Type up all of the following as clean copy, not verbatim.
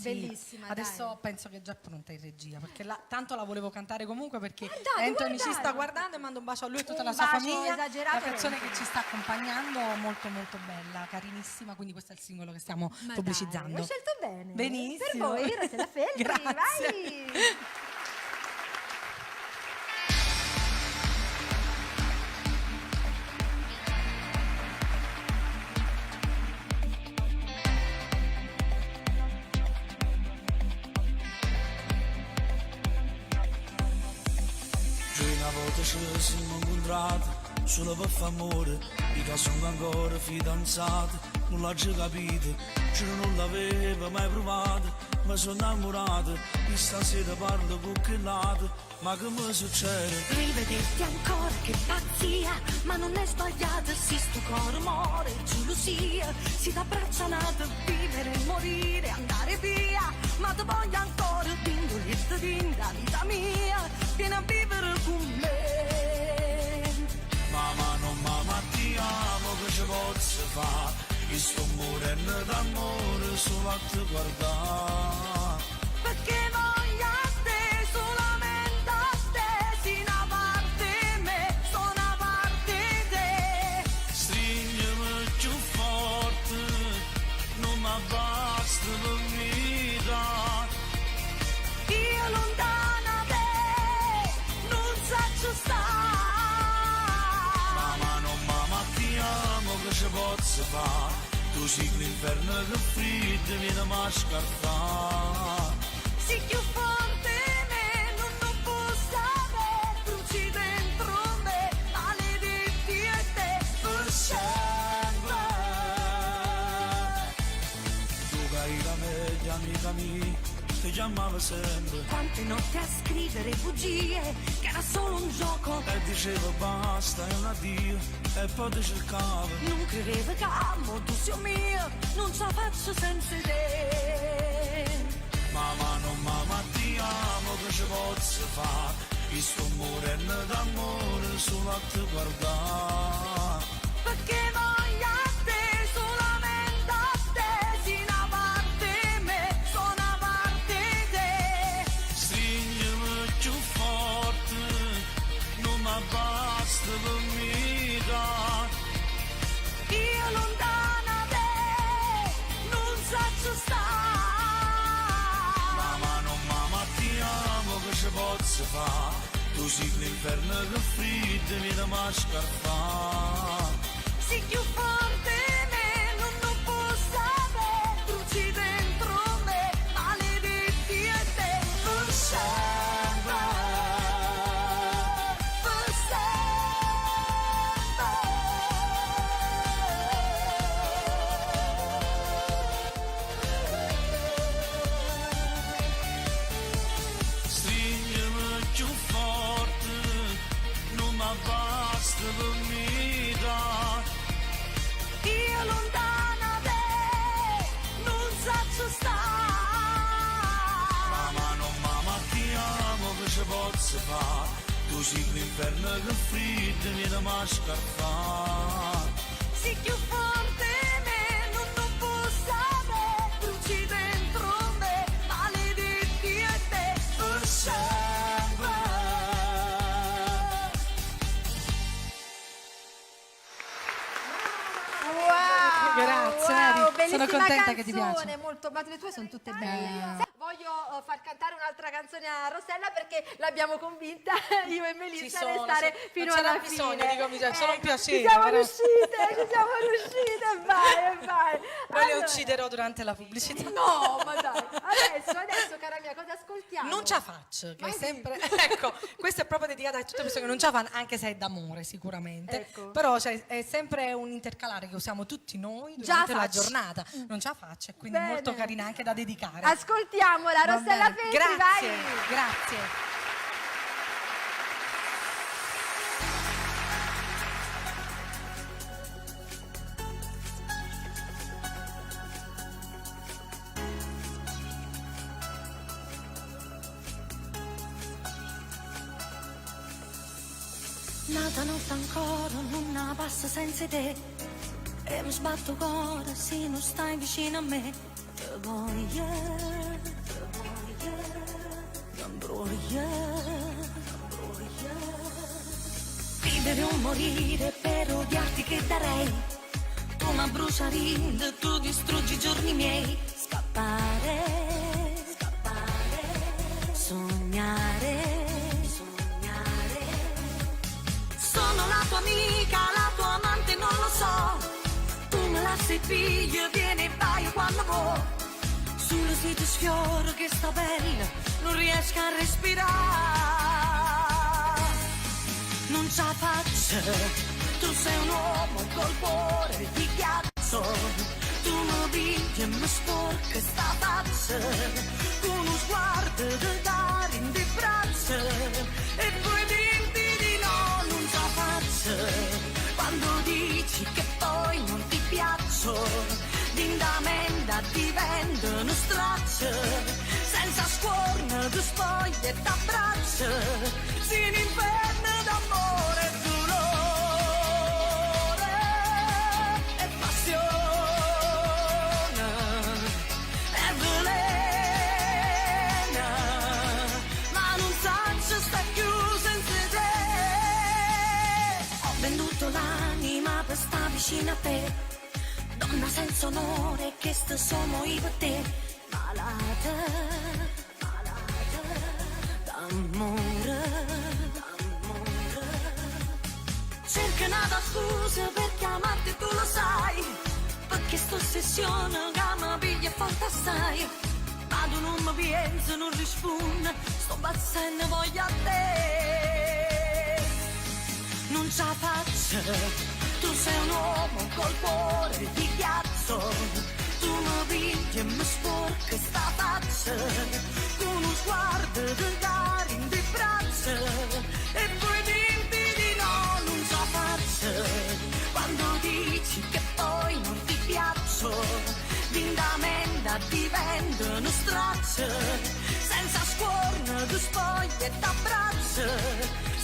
Bellissima. Adesso dai. penso che è già pronta in regia, perché tanto la volevo cantare comunque, perché Guardate, Anthony ci sta guardate. guardando, e mando un bacio a lui e tutta Un la sua bacio famiglia. esagerato, La canzone Anthony. che ci sta accompagnando, molto molto bella, carinissima, quindi questo è il singolo che stiamo Ma pubblicizzando. dai, ho scelto bene. Benissimo. Per voi, Rossella Feltri, Grazie. vai! Una volta ci siamo incontrati solo per fare amore, mica sono ancora fidanzati, non l'ho già capito, ce non l'aveva mai provato, ma sono innamorato, e stasera parlo con che lato, ma che mi succede? Rivederti ancora, che pazzia, ma non è sbagliato, se sto cuore muore, gelosia, si t'abbracciano a vivere e morire, andare via, ma ti voglio ancora, pindoletta d'inda, vita mia, vieni a vivere con me. Mamma non mamma ti amo, che ci posso fare, io sto morendo d'amore solo a te guardare. Perché voglio a te, solamente a te, si una parte me, sono una parte te. Stringimi più forte, non mi basta per vita. Io lontana te, non so stare. Mamma non mamma ti amo, che ci posso fare, tu sei l'inferno che freddo viene a scartare. Si più forte me, non posso avere, bruci dentro me, maledetti e te, per sempre. Tu che eri la meglio amica mia, ti chiamavo sempre Quante notti a scrivere bugie, che era solo un gioco. e dicevo basta, è un addio, e poi ti cercavo. Non credevo che amo, tu sia mio, non ce la faccio senza te. Mamma non mamma ti amo, che ci posso fare, io sto morendo d'amore solo a te guardare. Perché voglio a te, solamente a te, si una parte me, sono una parte te. Stringimi più forte, non mi basta per mica. Io lontana te, non so stare. Mamma non mamma ti amo, che ci posso fare, tu sei l'inferno che freddo viene a scartare. Si più forte me, non posso avere, bruci dentro me, maledetti e te, per sempre, per Stringimi più forte, non mi basta per mica. Io lontana te, non so stare. Mamma non mamma ti amo, che ci posso fare, tu sei l'inferno che freddo viene a scartare. Si più forte me, non posso avere, bruci dentro me, maledetti e te, per sempre. Wow, Grazie, wow, Eri. bellissima Sono contenta canzone, che ti piace. molto, ma le tue sono tutte belle. Voglio far cantare un'altra canzone a Rossella perché l'abbiamo convinta io e Melissa a restare fino alla fine. bisogno di cominciare, solo un piacere. Ci siamo però. riuscite, vai. Poi le ucciderò durante la pubblicità. No, ma dai. Adesso, cara mia, cosa ascoltiamo? Non ce la faccio, che Ma è sì. sempre. Ecco, questa è proprio dedicata a tutte le persone che non ce la fanno, anche se è d'amore sicuramente. Ecco. Però cioè, è sempre un intercalare che usiamo tutti noi Già durante la faccio. giornata. Non ce la faccio, e quindi Bene. molto carina anche da dedicare. Ascoltiamola, Va Rossella bene. Feltri, Grazie, vai. grazie. Nata notte ancora, non ne passa senza te. E mi sbatto cuore se non stai vicino a me. Vivere o morire per odiarti che darei. Tu ma bruciarinde, tu distruggi i giorni miei. Scappare, scappare, sognare, sognare. Sono la tua amica, la tua amante, non lo so. Tu me la sei figlia, vieni e vai quando vuoi. Sullo sito sfioro che sta bella, non riesco a respirare. Non ce la faccio, tu sei un uomo col cuore di ghiaccio. Tu mi pigli e mi sporca sta faccia, con uno sguardo da dare in di braccia. E poi dimmi di no, non ce la faccio. Quando dici che poi non ti piaccio, d'indamenda divento uno straccio. Senza scuorna, di spoglie e t'abbraccio, si un inferno d'amore e dolore e passione e velena, ma non saccio sta chiusa in te. Ho venduto l'anima per sta vicino a te, donna senza onore che sto sono io per te. Malata, malata d'amore, d'amore. Cerca una scusa per chiamarti, tu lo sai, perché sto ossessione che mi piglia forte assai. Ma tu non mi pensi, non rispondi, sto bazzendo voglia a te. Non ce la faccio, tu sei un uomo col cuore di ghiaccio. Tu mi pigli e mi sporca sta faccia, con uno sguardo da dare in di braccia. E poi dimmi di no, non ce la faccio. Quando dici che poi non ti piaccio, d'indamenda divento uno straccio. Senza scuorna, tu spoglie e t'abbraccio,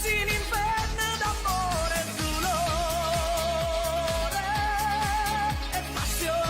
si un inferno d'amore e dolore e passione.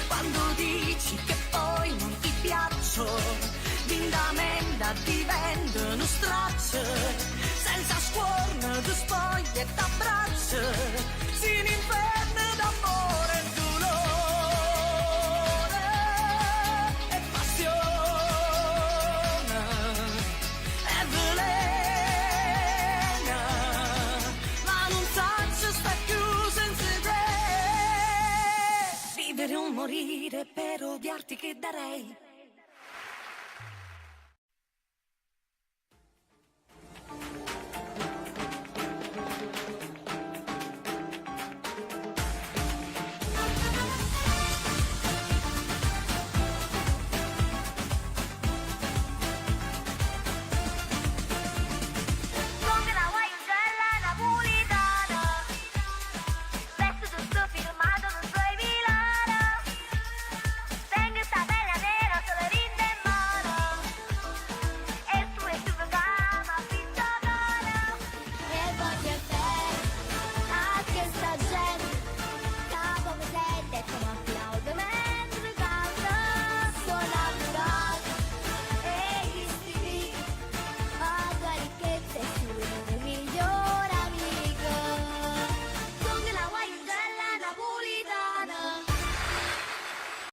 Quando dici che poi non ti piaccio, d'indamenda divento uno straccio. Senza scuorna, tu spoglie e t'abbraccio, si un inferno d'amore e dolore e passione e velena, ma non saccio sta chiusa in sé. Vivere o morire per odiarti che darei.